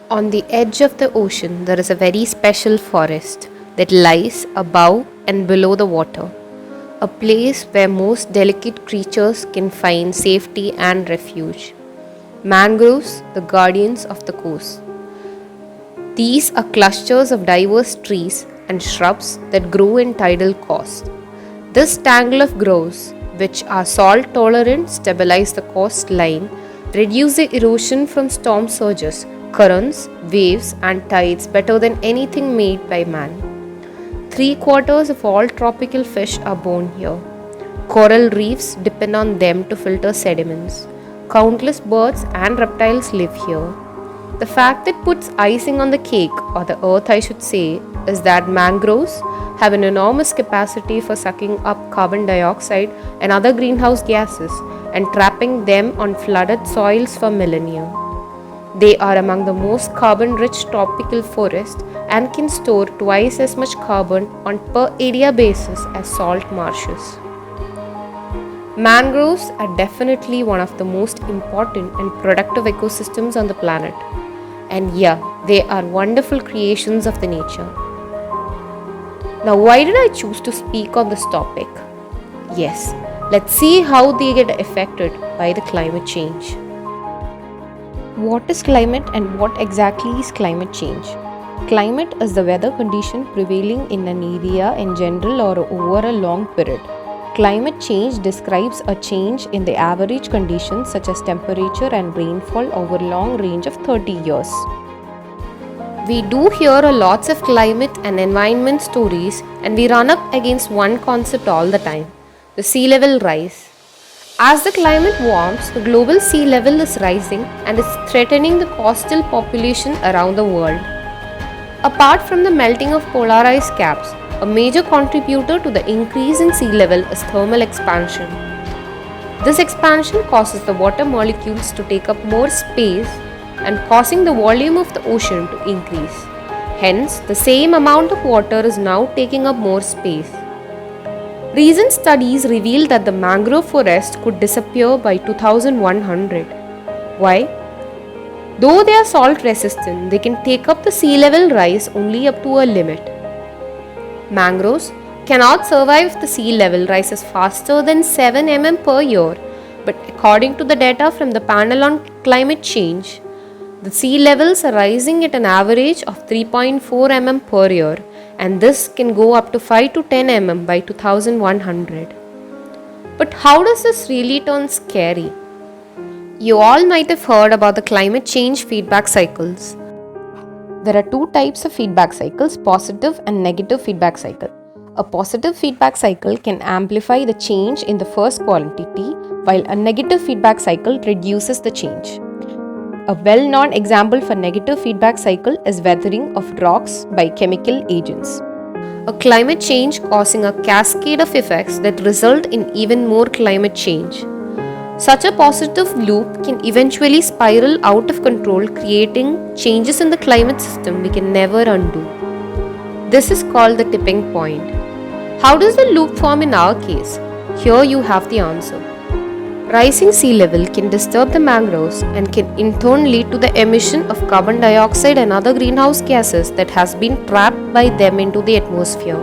On the edge of the ocean, there is a very special forest that lies above and below the water, a place where most delicate creatures can find safety and refuge. Mangroves, the guardians of the coast. These are clusters of diverse trees and shrubs that grow in tidal coast. This tangle of groves, which are salt tolerant, stabilize the coastline, reduce the erosion from storm surges, currents, waves, and tides better than anything made by man. Three-quarters of all tropical fish are born here. Coral reefs depend on them to filter sediments. Countless birds and reptiles live here. The fact that puts icing on the cake, or the earth I should say, is that mangroves have an enormous capacity for sucking up carbon dioxide and other greenhouse gases and trapping them on flooded soils for millennia. They are among the most carbon-rich tropical forests and can store twice as much carbon on per area basis as salt marshes. Mangroves are definitely one of the most important and productive ecosystems on the planet. And yeah, they are wonderful creations of the nature. Now, why did I choose to speak on this topic? Yes, let's see how they get affected by the climate change. What is climate and what exactly is climate change? Climate is the weather condition prevailing in an area in general or over a long period. Climate change describes a change in the average conditions such as temperature and rainfall over a long range of 30 years. We do hear lots of climate and environment stories, and we run up against one concept all the time: the sea level rise. As the climate warms, the global sea level is rising and is threatening the coastal population around the world. Apart from the melting of polar ice caps, a major contributor to the increase in sea level is thermal expansion. This expansion causes the water molecules to take up more space and causing the volume of the ocean to increase. Hence, the same amount of water is now taking up more space. Recent studies reveal that the mangrove forest could disappear by 2100. Why? Though they are salt resistant, they can take up the sea level rise only up to a limit. Mangroves cannot survive if the sea level rises faster than 7 mm per year, but according to the data from the Panel on Climate Change, the sea levels are rising at an average of 3.4 mm per year, and this can go up to 5 to 10 mm by 2100. But how does this really turn scary? You all might have heard about the climate change feedback cycles. There are two types of feedback cycles: positive and negative feedback cycle. A positive feedback cycle can amplify the change in the first quantity, while a negative feedback cycle reduces the change. A well-known example for negative feedback cycle is weathering of rocks by chemical agents. A climate change causing a cascade of effects that result in even more climate change. Such a positive loop can eventually spiral out of control, creating changes in the climate system we can never undo. This is called the tipping point. How does the loop form in our case? Here you have the answer. Rising sea level can disturb the mangroves and can in turn lead to the emission of carbon dioxide and other greenhouse gases that has been trapped by them into the atmosphere.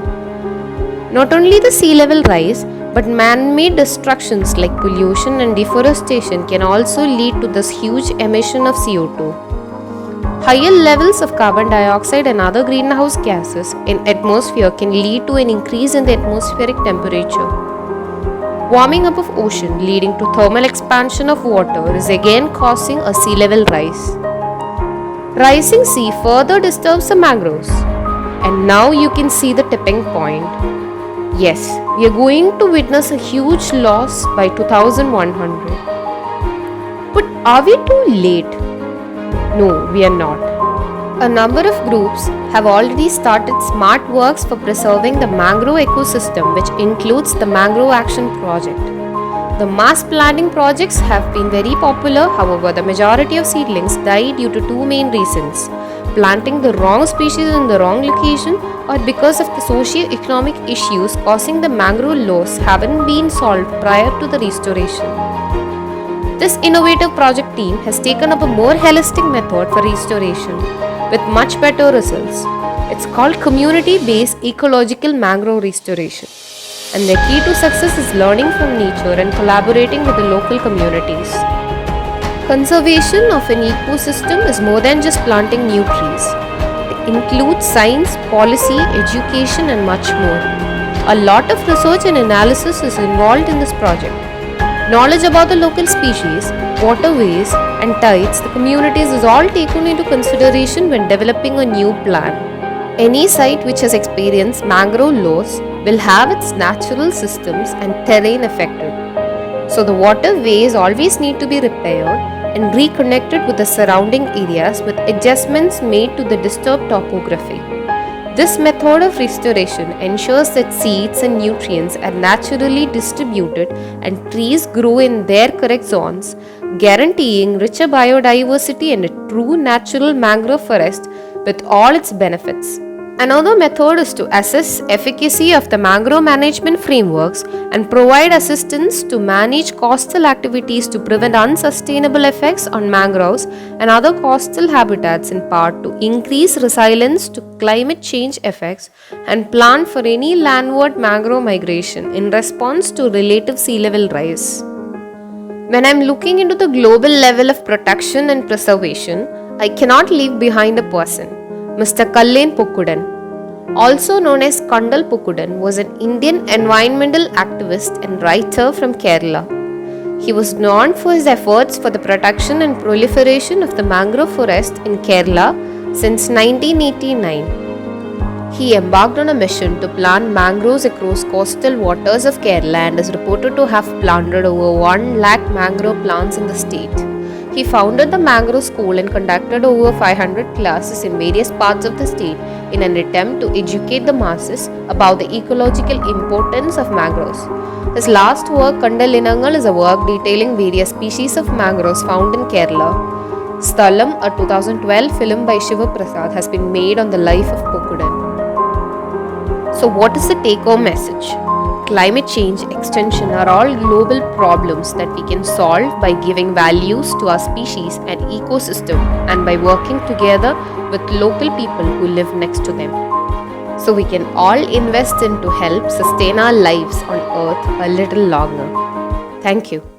Not only the sea level rise, but man-made destructions like pollution and deforestation can also lead to this huge emission of CO2. Higher levels of carbon dioxide and other greenhouse gases in atmosphere can lead to an increase in the atmospheric temperature. Warming up of ocean leading to thermal expansion of water is again causing a sea level rise. Rising sea further disturbs the mangroves. And now you can see the tipping point. Yes, we are going to witness a huge loss by 2100. But are we too late? No, we are not. A number of groups have already started smart works for preserving the mangrove ecosystem, which includes the Mangrove Action Project. The mass planting projects have been very popular, however, the majority of seedlings die due to two main reasons: planting the wrong species in the wrong location, or because of the socio-economic issues causing the mangrove loss haven't been solved prior to the restoration. This innovative project team has taken up a more holistic method for restoration with much better results. It's called community-based ecological mangrove restoration. And the key to success is learning from nature and collaborating with the local communities. Conservation of an ecosystem is more than just planting new trees. It includes science, policy, education, and much more. A lot of research and analysis is involved in this project. Knowledge about the local species, waterways, and tides, the communities is all taken into consideration when developing a new plan. Any site which has experienced mangrove loss will have its natural systems and terrain affected. So the waterways always need to be repaired and reconnected with the surrounding areas with adjustments made to the disturbed topography. This method of restoration ensures that seeds and nutrients are naturally distributed and trees grow in their correct zones, guaranteeing richer biodiversity and a true natural mangrove forest with all its benefits. Another method is to assess efficacy of the mangrove management frameworks and provide assistance to manage coastal activities to prevent unsustainable effects on mangroves and other coastal habitats, in part to increase resilience to climate change effects and plan for any landward mangrove migration in response to relative sea level rise. When I'm looking into the global level of protection and preservation, I cannot leave behind a person. Mr. Kallen Pokkudan, also known as Kandal Pokkudan, was an Indian environmental activist and writer from Kerala. He was known for his efforts for the protection and proliferation of the mangrove forest in Kerala since 1989. He embarked on a mission to plant mangroves across coastal waters of Kerala and is reported to have planted over 1 lakh mangrove plants in the state. He founded the Mangrove School and conducted over 500 classes in various parts of the state in an attempt to educate the masses about the ecological importance of mangroves. His last work, Kandalinangal, is a work detailing various species of mangroves found in Kerala. Sthalam, a 2012 film by Shiva Prasad, has been made on the life of Pokkudan. So, what is the take-home message? Climate change, extinction are all global problems that we can solve by giving values to our species and ecosystem and by working together with local people who live next to them. So we can all invest in to help sustain our lives on earth a little longer. Thank you.